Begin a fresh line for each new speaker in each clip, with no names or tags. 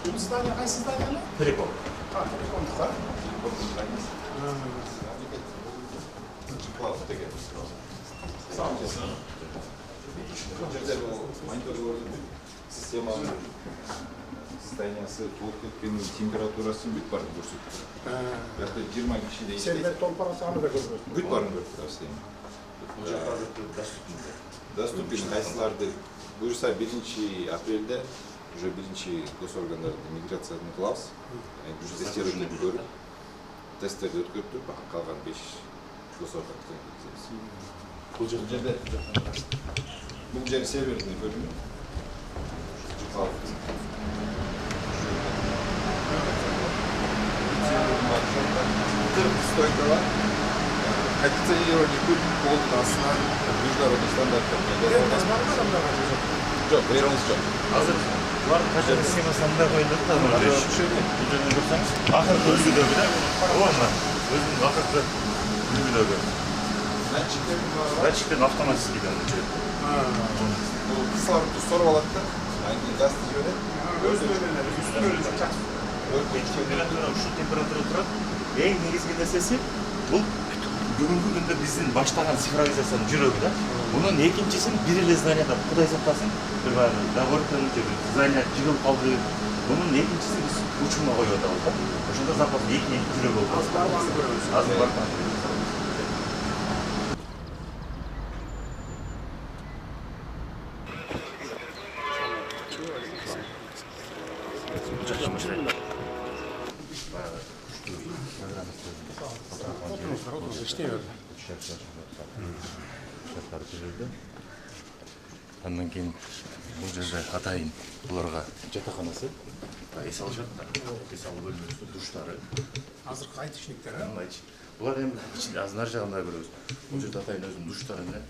Бұл здание қайсы здание?
Телеком.
Телекомдық па?
Бұл жерде монитор көрдім. Системаның состояниясы, толып кеткеннің температурасын бүт барын көрсетті. Бәрді 20 кіші дейін.
Сервер толып барасағаны да көрсетті.
Бүт барын көрсетті.
Бұл жерде доступный.
Доступный қайсыларды бұйырса 1 апрельде уже 1 госоргандарды миграцияны қылабыз. Уже тесттерді көріп, тесттерді өткөртіп, қалған 5 госоргандарды өткіземіз. Бұл жерде серверді көрінеді. Стойка var. Кондиционирование будет полностью на основе международных стандартов. Жоқ, верамыз жоқ.
Hazır var kaçak skemasında da koyduk da bunu düşürme. Üzerine görсеңіз, ақырғы үлгідегі де оңна. Өзінің ақырғы үлгідегі. Датчиктен автоматически дәлді.
Бұл кислородты сорып алады да, кейін газды жібереді.
Üstün ölçü.
Температура, ушул температура турат. Эң негизги нерсеси бул бүгүнкү күндө биздин баштаган цифровизациянын жүрөгү да. Мунун экинчисин бир эле зданияда Кудай сактасын, бир договордон же здания жыгылып калды. Мунун экинчисин биз учуна коюп атабыз да. Ошондо запас эки жүрөк болот. Азыр барып Андан кейін бұл жерде атайын бұларға жатақанасы эс алышат да. Эс алу бөлмөсү, душтары.
Азыр айтышниктер,
Бұлар эми азыр жагында көрөбүз. Бұл жерде атайын өзүнүн душтары менен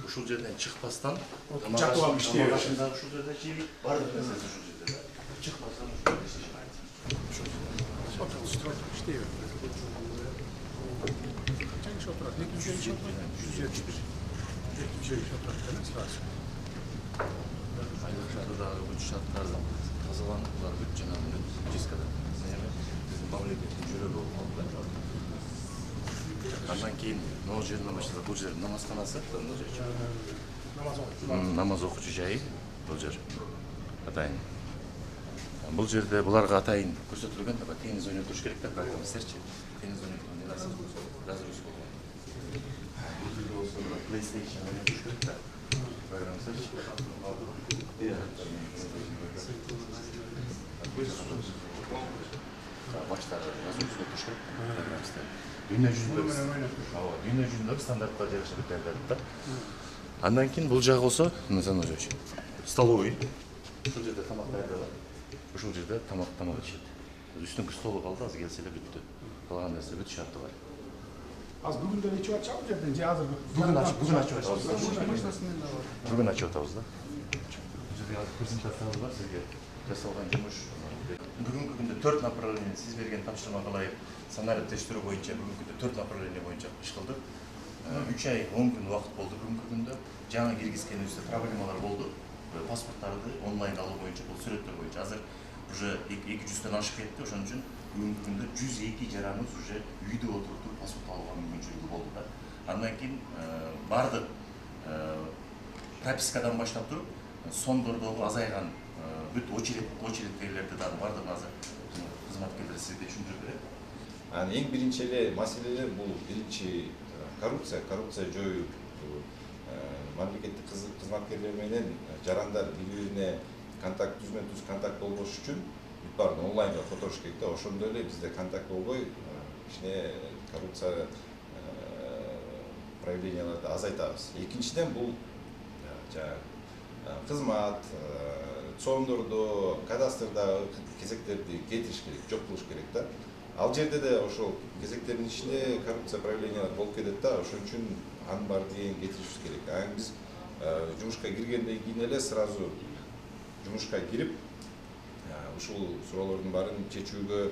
ушул жерден чыкпастан
жатып алып иштейбиз.
Ушул жерде жеби бардык нерсеси ушул жерде. Чыкпастан ушул жерде иштейбиз.
Qancha oturadi? 171. 170 oturadi sırası.
Айлық шарыдағы бүт шарттарды тазаланып, бұлар бүт жаңағы жискада біздің мамлекеттің жүрегі болып қалды. Андан кейін мына жерден баштаса бұл жер намазханасы, намаз оқучу жайы бұл жер атайын. Бұл жерде бұларға атайын көрсетілген теннис ойнап тұрыш керек та, байқамыздаршы. Теннис ойнап разгрузка болған. Бұл жерде болса PlayStation ойнап тұрыш керек та. Başlarda razgruska тұрыш керек. Дүйнө жүзүндөгү стандарттар жакшы берилет. Андан кийин бул жагы болсо, Назан Ожоч. Столовый. Ушул жерде тамак даярдалат. Ушул жерде тамак ичет. Үстүңкү столу калды, азыр келсе эле бүттү. Калган нерсе бүт шарты бар.
Az bugün de içi açalım жерден же азыр
Бүгүн ачып атабыз. Бүгүн ачып атабыз да. Бул жерде презентациябыз бар сизге жасалган жумуш. Бүгүнкү күндө 4 направление сиз берген тапшырмага ылайык сценарий тештирүү боюнча бүгүнкү күндө 4 направление боюнча иш кылдык. 3 ай 10 күн убакыт болду бүгүнкү күндө. Жаңы киргизгенибизде проблемалар болду. Паспорттарды онлайн алуу боюнча, бул сүрөттөр боюнча азыр уже 200 ашып кетти. Ошон үчүн бүгүнкү күндө 102 жараныбыз уже үйдө отуруп паспорт алууга мүмкүнчүлүгү болду да. Андан кийин бардык пропискадан баштап туруп сондордогу азайган бүт очередтегилерди дагы бардыгын азыр кызматкерлер сизге түшүндүрүп берет.
Анан эң биринчи эле маселелер бул биринчи коррупция жоюу. Мамлекеттик кызматкерлер менен жарандар бири-бирине контакт түз контакт болбош үчүн бүт баарын онлайнга которуш керек да. Ошондо эле бизде контакт болбой кичине коррупция проявленияларды азайтабыз. Экинчиден бул кызмат, соомдордо, кадастрда кезектерди кетириш керек, жок кылыш керек да. Ал жерде де ошол кезектердин ичинде коррупция проявлениялары болуп кетет да. Ошон үчүн анын баардыгын кетиришибиз керек. Анан биз жумушка киргенден кийин эле сразу жумушка кирип, ушул суроолордун баарын чечүүгө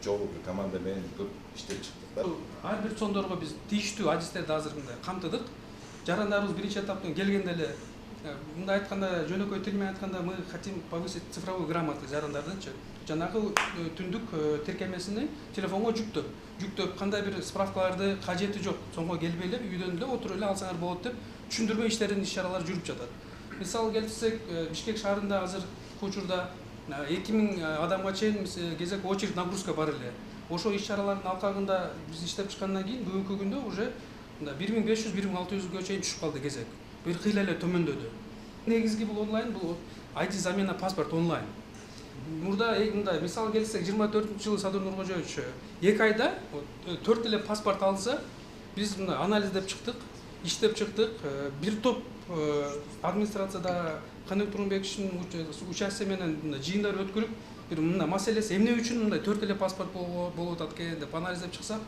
жогуу бир команда менен көп иштеп чыктык да.
Ар бир сондорго биз тийиштүү адистерди азыр мындай камтыдык. Жарандарыбыз биринчи этаптан келгенде эле мындай айтканда, жөнөкөй тил менен айтканда, мы хотим повысить цифровую грамотность жарандардынчы. Жанагы түндүк тиркемесини телефонго жүктөп, кандай бир справкаларды кажети жок, соңго келбей эле үйдөн эле отуруп эле алсаңар болот деп түшүндүрмө иштерин, иш-чаралар жүрүп жатат. Мисалы келтирсек, Бишкек шаарында азыр учурда 2000 адамга чейин кезек очередь нагрузка бар эле. Ошо иш-чаралардын алкагында биз иштеп чыккандан кийин бүгүнкү күндө уже 1500-1600га чейин түшүп калды кезек. Бир кыйла эле төмөндөдү. Негизги бул онлайн, бул ID замена паспорт онлайн. Мурда мындай мисал келсек 24-жылы Садыр Нуркожоевич 2 айда 4 эле паспорт алса, биз мына анализдеп чыктык, иштеп чыктык. Бир топ администрацияда Каныбек Турунбековичтин участие менен жыйындар өткөрүп, бир мына маселеси эмне үчүн мындай 4 эле паспорт болуп атат экен деп анализдеп чыксак,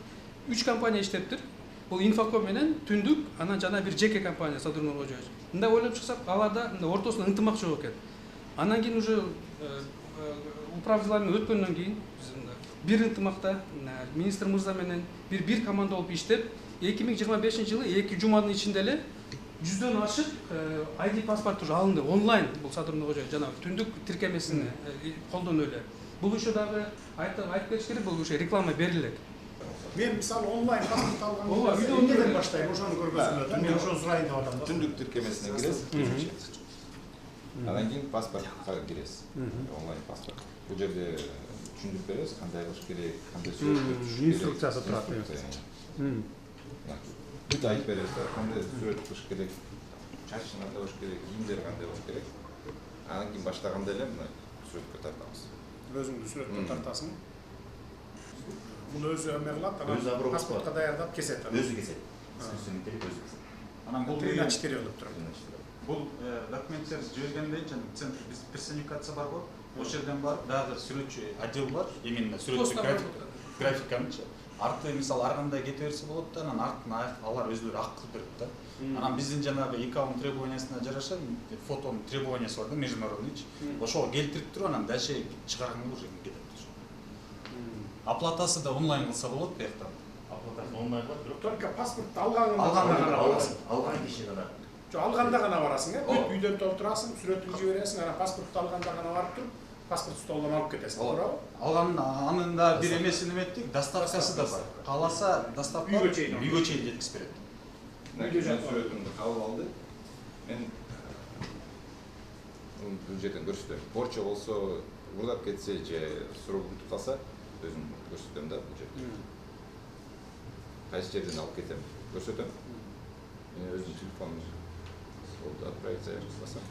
3 компания иштептир. Бул Инфоком менен Түндүк, анан жана бир жеке компания Садыр Нуркожоевич. Мындай ойлоп чыксак, аларда ортосунда ынтымак жок экен. Анан кийин уже управдылар менен өткөндөн кийин бир ынтымакта министр мырза менен бир команда болуп иштеп, 2025-жылы 2 жуманын ичинде эле 100дөн ашык ID паспорт уже алынды онлайн. Бул Садыр Нуркожоевич жана Түндүк тиркемесини колдонуп эле. Бул еще дагы айтып кетиш керек, бул уже реклама берилет.
Мен мисалы онлайн паспорт алганда эмнеден баштайм, ошону көргөзсүңөр. Мен ошону сурайын деп атам да.
Түндүк тиркемесине киресиз. Анан кийин паспортко киресиз. Онлайн паспорт. Бул жерде түшүндүрүп бересиз, кандай кылыш керек, кандай сүрөттөр түшүш керек.
Инструкциясы турат.
Бүт айтып бересиз, кандай сүрөт кылыш керек, чачын кандай болуш керек, кийимдер кандай болуш керек. Анан кийин баштаганда эле мына сүрөткө тартабыз.
Өзүңдү сүрөткө тартасың. Муну өзү эме кылат,
Өзү
анан
обработка
паспортко даярдап кесет.
Өзү кесет. Өзү кесет.
Анан бул
Тринадцатый болуп турат.
бул документтер жибергенден жана центр персонификация бар го. Ошол жерден барып дагы сүрөтчү отдел бар, именно сүрөтчү графиканчы. Арты мисалы ар кандай кете берсе болот да, анан артын алар өзүлөрү ак кылып берет да. Анан биздин жанагы ИКАОнун требованиясына жараша фотонун требованиясы бар да, международныйчы. Ошого келтирип туруп анан дальше чыгарганда уже кетет. Оплатасы да онлайн кылса болот бияктан.
Оплатасы онлайн бар, бирок
Только паспорт алганда гана барасың.
алган киши гана.
Жо алганда гана барасың, бүт үйдөн толтурасың, сүрөтүн жибересиң, анан паспортту алганда гана барып туруп, паспорт столдон алып кетесиң, туурабы?
Анын да бир эмеси неметтик, доставкасы да бар. Кааласа доставка үйгө чейин жеткизип берет.
Мен сүрөтүмдү кабыл алды. Мен бул жерден көрсөтөм. Порча болсо, уурдап кетсе же суроо бүтүп калса, өзүм көрсөтөм да бул жерде. Кайсы жерден алып кетем, көрсөтөм. Мен өзүм телефонум болду, отправить заявку кылсам.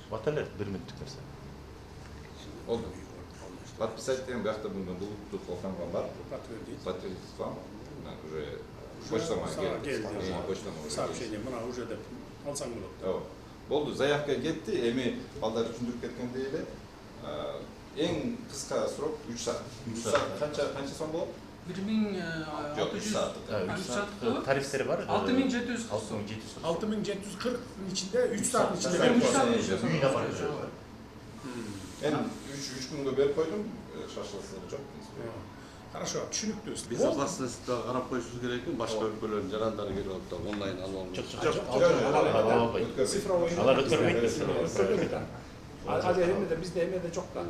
Баталет 1 мүнөттүк нерсе.
Болду. Подписать деген биякта булутту колтонгон бар. Подтвердить вам. Уже почтама келди.
Сообщение мына уже деп алсаң болот.
Болду, заявка кетти. Эми балдар түшүндүрүп кеткендей эле эң кыска срок 3 саат. 3 саат канча сом болот?
1600
тарифтери бар.
6700
6740 ичинде 3 сааттын ичинде
үйүнө барып.
Мен 3 күнгө берип койдум, шашыласы жок.
Хорошо, түшүнүктүү.
Безопасностьта карап коюшубуз керек экен, башка өлкөлөрдүн жарандары келип атат, онлайн алып
Жок.
Цифровой
Алар өткөрбөйт.
Азыр эмеде бизде эмеде жок да.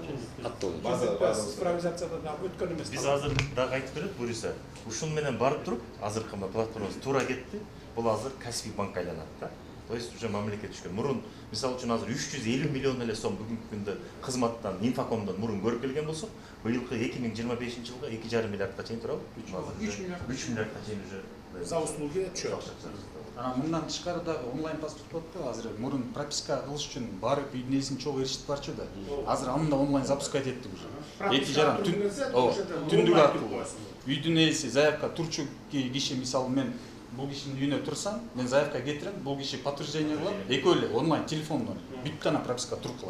База
Цифровизацияда да өткөн эмес.
Биз азыр дагы айтып берет, буюрса. Ушун менен барып туруп, азыркы платформабыз туура кетти. Бул азыр каспий банк айланат да. То есть уже мамлекет түшкөн. Мурун мисалы үчүн азыр 350 миллион эле сом бүгүнкү күндө кызматтан, Инфокомдон мурун көрүп келген болсок, быйылкы 2025-жылга 2,5 миллиардга чейин турабы? 3 миллиардга чейин уже
за услуги түшөт.
Анан мындан тышкары дагы онлайн паспорт болот да, азыр мурун прописка кылыш үчүн барып үйдүн ээсин чогуу эришип барчу да. Азыр аны да онлайн запускать эттик уже. 2,5 түндүк аркылуу. Үйдүн ээси заявка турчу киши, мисалы мен бул кишинин үйүнө турсам, мен заявка кетирем, бул киши подтверждение кылат, экөө эле онлайн телефондон бүт гана прописка туруп калат.